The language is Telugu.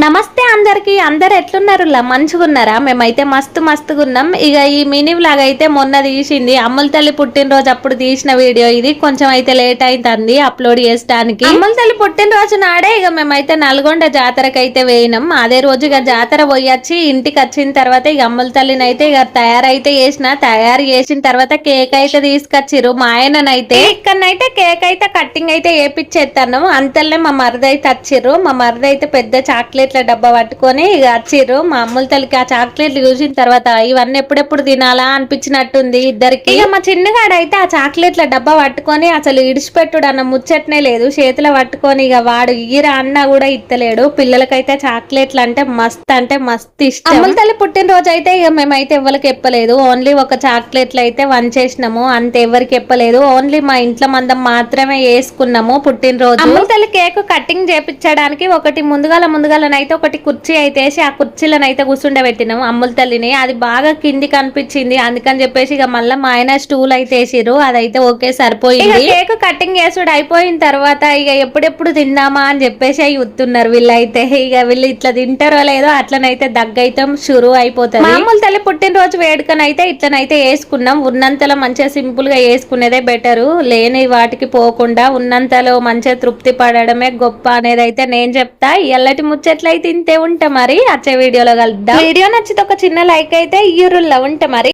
నమస్తే అందరికి. అందరు ఎట్లున్నారు? మంచిగున్నారా? మేమైతే మస్తుగున్నాం. ఇక ఈ మినీ వ్లాగ్ అయితే మొన్న తీసింది అమ్ముల తల్లి పుట్టినరోజు అప్పుడు తీసిన వీడియో. ఇది కొంచెం అయితే లేట్ అవుతుంది అప్లోడ్ చేయడానికి. అమ్ముల తల్లి పుట్టినరోజు నాడే ఇక మేమైతే నల్గొండ జాతరకు అయితే వేయినాం. అదే రోజు ఇక జాతర పోయొచ్చి ఇంటికి వచ్చిన తర్వాత ఇక అమ్ముల తల్లిని అయితే ఇక తయారైతే తయారు చేసిన తర్వాత కేక్ అయితే తీసుకొచ్చిర్రు. మా ఆయననైతే ఇక్కడనైతే కేక్ అయితే కట్టింగ్ అయితే వేపిచ్చేస్తాను. అంతలే మా మరిది అయితే వచ్చిర్రు. మా మరిది అయితే పెద్ద చాక్లెట్ డబ్బా పట్టుకొని ఇక వచ్చిర్రు. మా అమ్ముల తల్లికి ఆ చాక్లెట్లు చూసిన తర్వాత ఇవన్నీ ఎప్పుడెప్పుడు తినాలా అనిపించినట్టుంది ఇద్దరికి. ఇక మా చిన్నగాడు అయితే ఆ చాక్లెట్ల డబ్బా పట్టుకొని అసలు ఇడిచిపెట్టుడు అన్న ముచ్చట్నే లేదు. చేతిలో పట్టుకొని ఇక వాడు ఈర అన్న కూడా ఇత్తలేడు. పిల్లలకైతే చాక్లెట్లు అంటే మస్తు ఇష్టం. అమ్ముల తల్లి పుట్టినరోజు అయితే ఇక మేమైతే ఎవరికి ఎప్పలేదు. ఓన్లీ ఒక చాక్లెట్లు అయితే వంచేసినాము, అంతే. ఎవరికి ఎప్పలేదు. ఓన్లీ మా ఇంట్లో మందం మాత్రమే వేసుకున్నాము పుట్టినరోజు. అమ్ముల తల్లి కేక్ కటింగ్ చేపించడానికి ఒకటి ముందుగాలనైతే ఒకటి కుర్చీ అయితే వేసి ఆ కుర్చీలనైతే కూర్చుండబెట్టినాము అమ్ముల తల్లిని. అది బాగా కింది కనిపించింది, అందుకని చెప్పేసి ఇక మళ్ళీ మా ఆయన స్టూల్ అయితే వేసిర్రు. అదైతే ఓకే సరిపోయింది. కేక్ కటింగ్ చేసుడు అయిపోయిన తర్వాత ఇక ఎప్పుడెప్పుడు తిందామా అని చెప్పేసి అవి ఉత్తున్నారు వీళ్ళైతే. ఇక వీళ్ళు ఇట్లా తింటారో లేదో అట్లనైతే దగ్గైతే షురు అయిపోతుంది. అమ్ముల తల్లి పుట్టినరోజు వేడుకనైతే ఇట్లనైతే వేసుకున్నాం. ఉన్నంతలో మంచిగా సింపుల్ గా వేసుకునేదే బెటరు. లేని వాటికి పోకుండా ఉన్నంతలో మంచిగా తృప్తి పడడమే గొప్ప అనేది అయితే నేను చెప్తా. ఎల్లటి ముచ్చట్లయితే ఇంతే. ఉంటా మరి వచ్చే వీడియోలో కలుద్దాం. వీడియో నచ్చితే ఒక చిన్న లైక్ అయితే ఇయ్యురుల్లో. ఉంటా మరి.